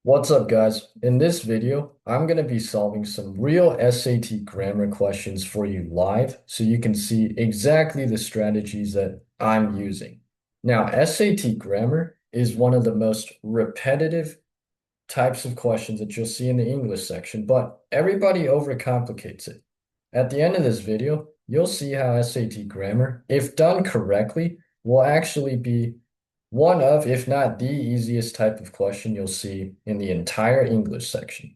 What's up, guys? In this video, I'm going to be solving some real SAT grammar questions for you live so you can see exactly the strategies that I'm using. Now, SAT grammar is one of the most repetitive types of questions that you'll see in the English section, but everybody overcomplicates it. At the end of this video, you'll see how SAT grammar, if done correctly, will actually be one of, if not the easiest type of question you'll see in the entire English section.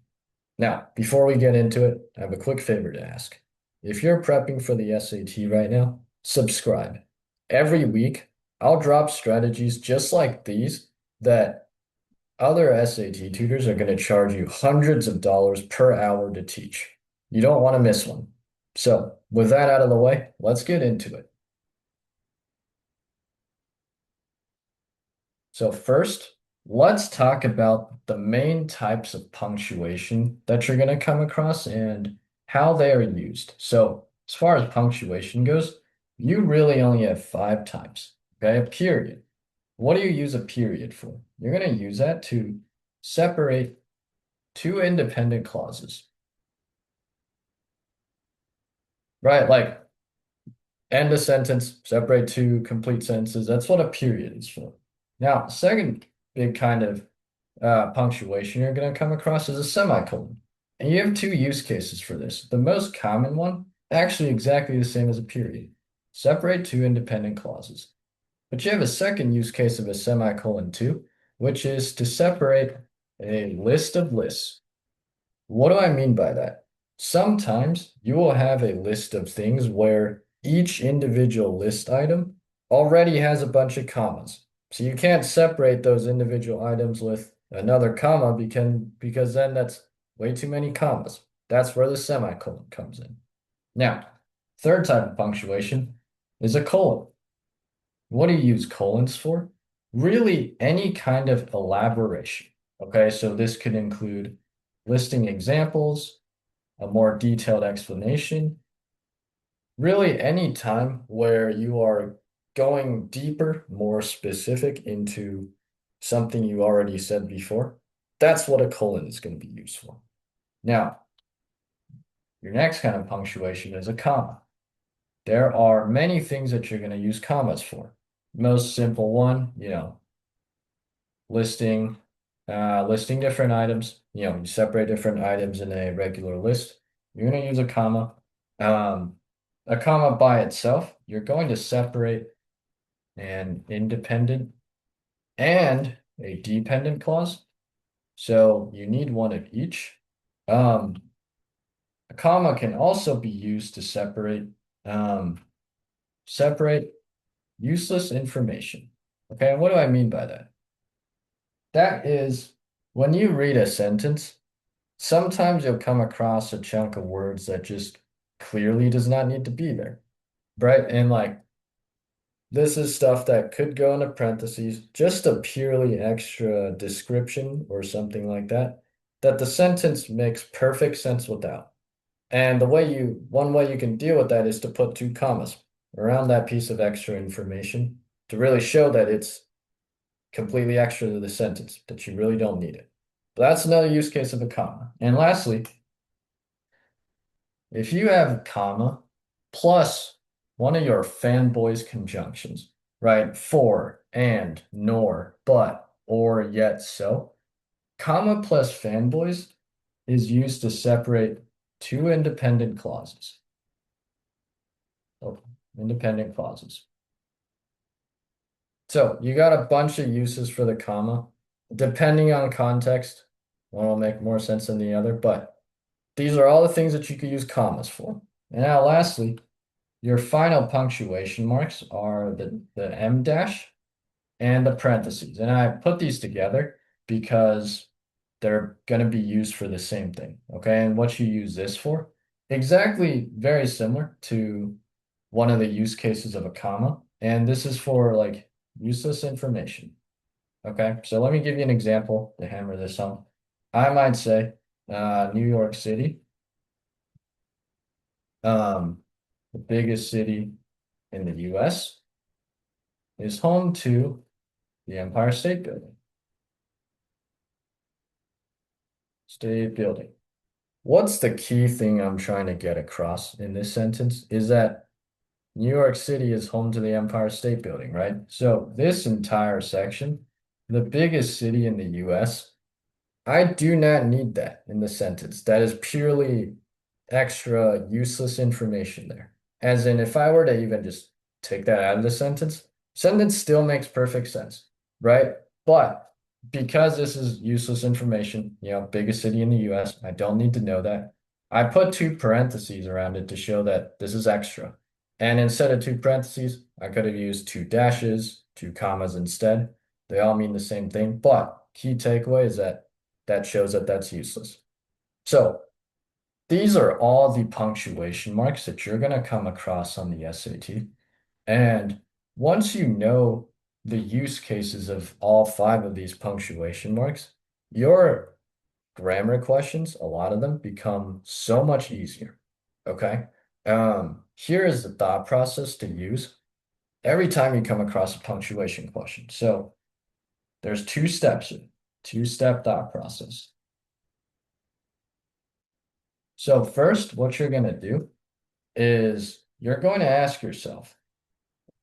Now, before we get into it, I have a quick favor to ask. If you're prepping for the SAT right now, subscribe. Every week, I'll drop strategies just like these that other SAT tutors are going to charge you hundreds of dollars per hour to teach. You don't want to miss one. So, with that out of the way, let's get into it. So first, let's talk about the main types of punctuation that you're going to come across and how they are used. So as far as punctuation goes, you really only have five types. Okay, a period. What do you use a period for? You're going to use that to separate two independent clauses, right? Like end a sentence, separate two complete sentences. That's what a period is for. Now, second big kind of punctuation you're going to come across is a semicolon. And you have two use cases for this. The most common one, actually exactly the same as a period. Separate two independent clauses. But you have a second use case of a semicolon too, which is to separate a list of lists. What do I mean by that? Sometimes you will have a list of things where each individual list item already has a bunch of commas. So you can't separate those individual items with another comma because then that's way too many commas. That's where the semicolon comes in. Now, third type of punctuation is a colon. What do you use colons for? Really, any kind of elaboration. Okay, so this could include listing examples, a more detailed explanation, really any time where you are going deeper, more specific into something you already said before. That's what a colon is going to be used for. Now, your next kind of punctuation is a comma. There are many things that you're going to use commas for. Most simple one, listing listing different items. You separate different items in a regular list. You're going to use a comma. A comma by itself, you're going to separate an independent and a dependent clause. So you need one of each. Um, a comma can also be used to um, separate useless information. Okay, and what do I mean by that? That is when you read a sentence, sometimes you'll come across a chunk of words that just clearly does not need to be there, right? And like this is stuff that could go into parentheses, just a purely extra description or something like that, that the sentence makes perfect sense without. And one way you can deal with that is to put two commas around that piece of extra information to really show that it's completely extra to the sentence, that you really don't need it. But that's another use case of a comma. And lastly, if you have a comma plus one of your fanboys conjunctions, right? For, and, nor, but, or, yet, so, comma plus fanboys is used to separate two independent clauses. Oh, independent clauses. So you got a bunch of uses for the comma. Depending on context, one will make more sense than the other, but these are all the things that you could use commas for. And now lastly, your final punctuation marks are the em dash and the parentheses. And I put these together because they're going to be used for the same thing. Okay. And what you use this for? Exactly very similar to one of the use cases of a comma. And this is for like useless information. Okay. So let me give you an example to hammer this home. I might say New York City, the biggest city in the US, is home to the Empire State Building. State building. What's the key thing I'm trying to get across in this sentence is that New York City is home to the Empire State Building, right? So this entire section, the biggest city in the US, I do not need that in the sentence. That is purely extra useless information there. As in, if I were to even just take that out of the sentence still makes perfect sense, right? But because this is useless information, biggest city in the US, I don't need to know that. I put two parentheses around it to show that this is extra. And instead of two parentheses, I could have used two dashes, two commas instead. They all mean the same thing, but key takeaway is that that shows that that's useless. So these are all the punctuation marks that you're going to come across on the SAT. And once you know the use cases of all five of these punctuation marks, your grammar questions, a lot of them become so much easier. Okay. Here is the thought process to use every time you come across a punctuation question. So there's two steps, two-step thought process. So first, what you're going to do is you're going to ask yourself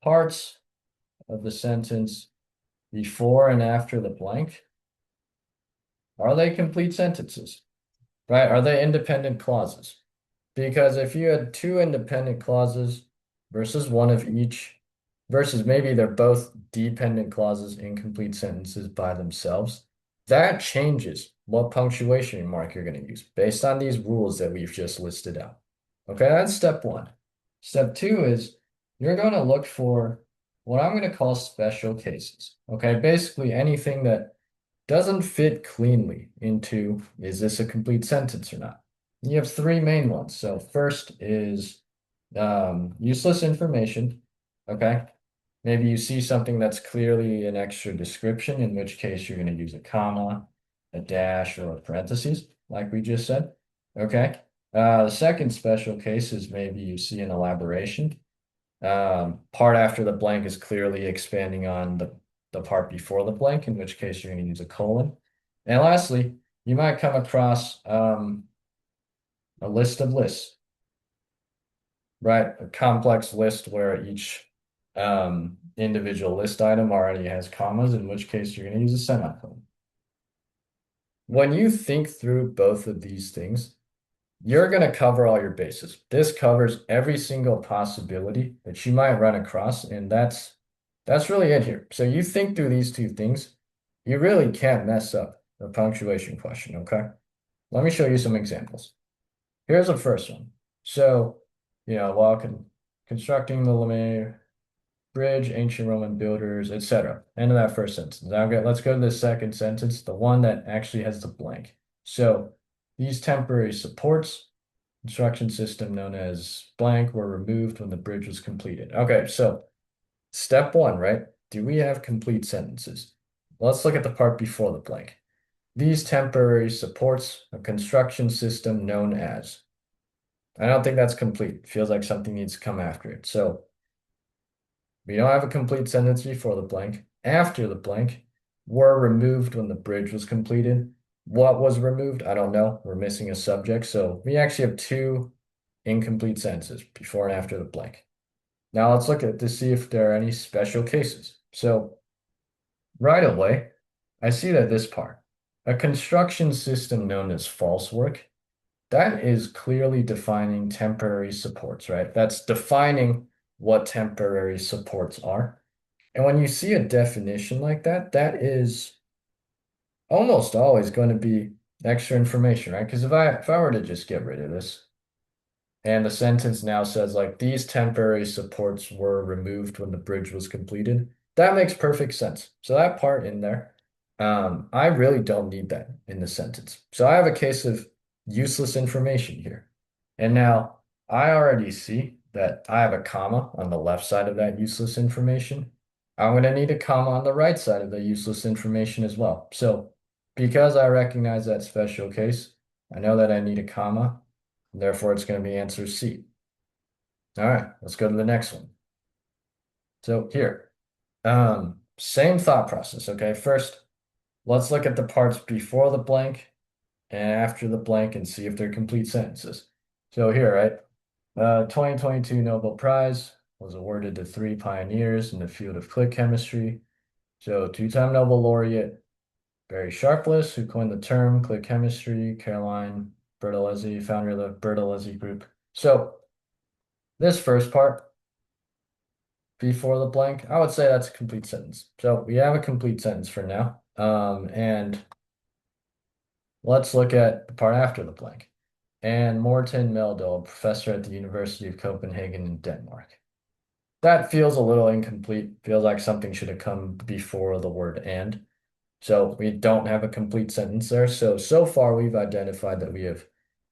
parts of the sentence before and after the blank, are they complete sentences, right? Are they independent clauses? Because if you had two independent clauses versus one of each, versus maybe they're both dependent clauses, incomplete sentences by themselves, that changes what punctuation mark you're going to use based on these rules that we've just listed out. Okay, that's step one. Step two is you're going to look for what I'm going to call special cases. Okay, basically anything that doesn't fit cleanly into is this a complete sentence or not? You have three main ones. So first is useless information. Okay. Maybe you see something that's clearly an extra description, in which case you're going to use a comma, a dash, or a parentheses, like we just said. Okay. The second special case is maybe you see an elaboration. Part after the blank is clearly expanding on the part before the blank, in which case you're going to use a colon. And lastly, you might come across a list of lists, right? A complex list where each individual list item already has commas, in which case you're going to use a semicolon. When you think through both of these things, you're going to cover all your bases. This covers every single possibility that you might run across, and that's really it here. So you think through these two things, you really can't mess up a punctuation question, okay? Let me show you some examples. Here's the first one. So, while constructing the Lemay Bridge, ancient Roman builders, etc. End of that first sentence. Now let's go to the second sentence, the one that actually has the blank. So these temporary supports, construction system known as blank, were removed when the bridge was completed. Okay, so step one, right? Do we have complete sentences? Let's look at the part before the blank. These temporary supports a construction system known as. I don't think that's complete. Feels like something needs to come after it. So we don't have a complete sentence before the blank. After the blank, were removed when the bridge was completed. What was removed? I don't know. We're missing a subject. So we actually have two incomplete sentences before and after the blank. Now let's look at to see if there are any special cases. So right away, I see that this part, a construction system known as false work, that is clearly defining temporary supports, right? That's defining what temporary supports are. And when you see a definition like that, that is almost always going to be extra information, right? Because if I were to just get rid of this, and the sentence now says like these temporary supports were removed when the bridge was completed, that makes perfect sense. So that part in there, I really don't need that in the sentence. So I have a case of useless information here. And now I already see that I have a comma on the left side of that useless information. I'm going to need a comma on the right side of the useless information as well. So because I recognize that special case, I know that I need a comma, and therefore it's going to be answer C. All right, let's go to the next one. So here, same thought process, okay? First, let's look at the parts before the blank after the blank and see if they're complete sentences. So here, right? 2022 Nobel Prize was awarded to three pioneers in the field of click chemistry. So two-time Nobel laureate Barry Sharpless, who coined the term click chemistry, Caroline Bertolezzi, founder of the Bertolezzi Group. So this first part, before the blank, I would say that's a complete sentence. So we have a complete sentence for now. And let's look at the part after the blank. And Morten Meldal, professor at the University of Copenhagen in Denmark. That feels a little incomplete. Feels like something should have come before the word and. So we don't have a complete sentence there. So far we've identified that we have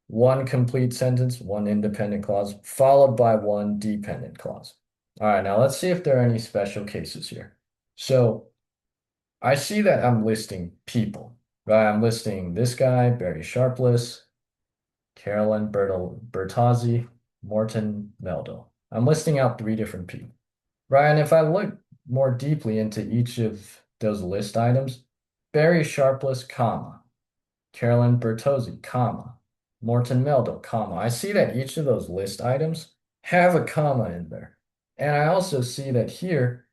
one complete sentence, one independent clause, followed by one dependent clause. All right, now let's see if there are any special cases here. So I see that I'm listing people, right? I'm listing this guy, Barry Sharpless, Carolyn Bertozzi, Morten Meldal. I'm listing out three different people, right? And if I look more deeply into each of those list items, Barry Sharpless, comma, Carolyn Bertozzi, comma, Morten Meldal, comma. I see that each of those list items have a comma in there. And I also see that here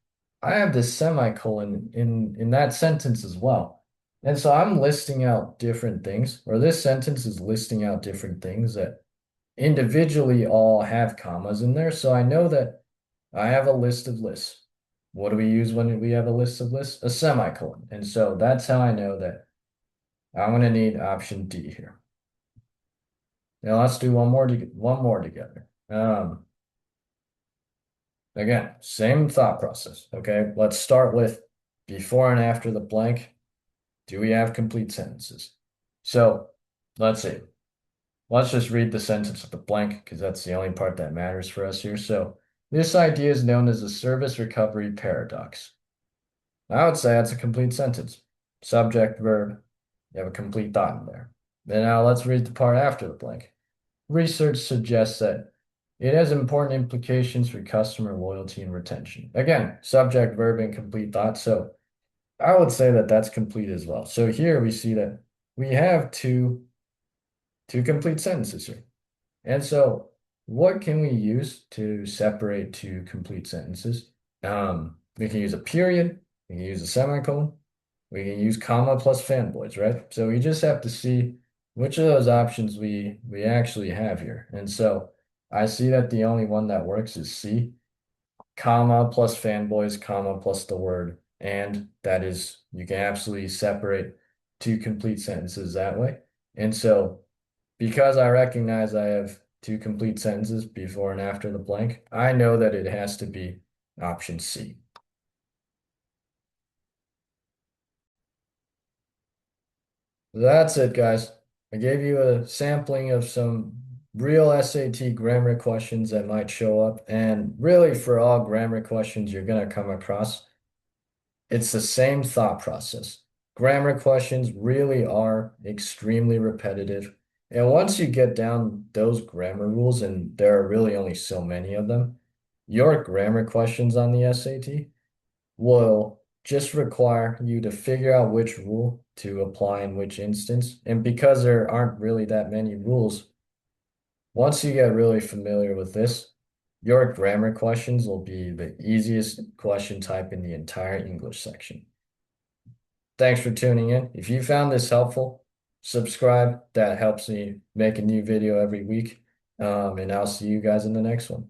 I have this semicolon in that sentence as well. And so I'm listing out different things, or this sentence is listing out different things that individually all have commas in there. So I know that I have a list of lists. What do we use when we have a list of lists? A semicolon. And so that's how I know that I'm going to need option D here. Now let's do one more together. Again, same thought process. Okay, let's start with before and after the blank. Do we have complete sentences? So let's see. Let's just read the sentence with the blank because that's the only part that matters for us here. So this idea is known as the service recovery paradox. I would say that's a complete sentence. Subject, verb, you have a complete thought in there. Then now let's read the part after the blank. Research suggests that it has important implications for customer loyalty and retention. Again, subject, verb, and complete thought. So I would say that that's complete as well. So here we see that we have two complete sentences here. And so what can we use to separate two complete sentences? We can use a period, we can use a semicolon, we can use comma plus fanboys, right? So we just have to see which of those options we actually have here. And so I see that the only one that works is C, comma plus fanboys, comma plus the word. And that is, you can absolutely separate two complete sentences that way. And so because I recognize I have two complete sentences before and after the blank, I know that it has to be option C. That's it, guys. I gave you a sampling of some real SAT grammar questions that might show up. And really, for all grammar questions you're going to come across, it's the same thought process. Grammar questions really are extremely repetitive. And once you get down those grammar rules, and there are really only so many of them, your grammar questions on the SAT will just require you to figure out which rule to apply in which instance. And because there aren't really that many rules, once you get really familiar with this, your grammar questions will be the easiest question type in the entire English section. Thanks for tuning in. If you found this helpful, subscribe. That helps me make a new video every week. And I'll see you guys in the next one.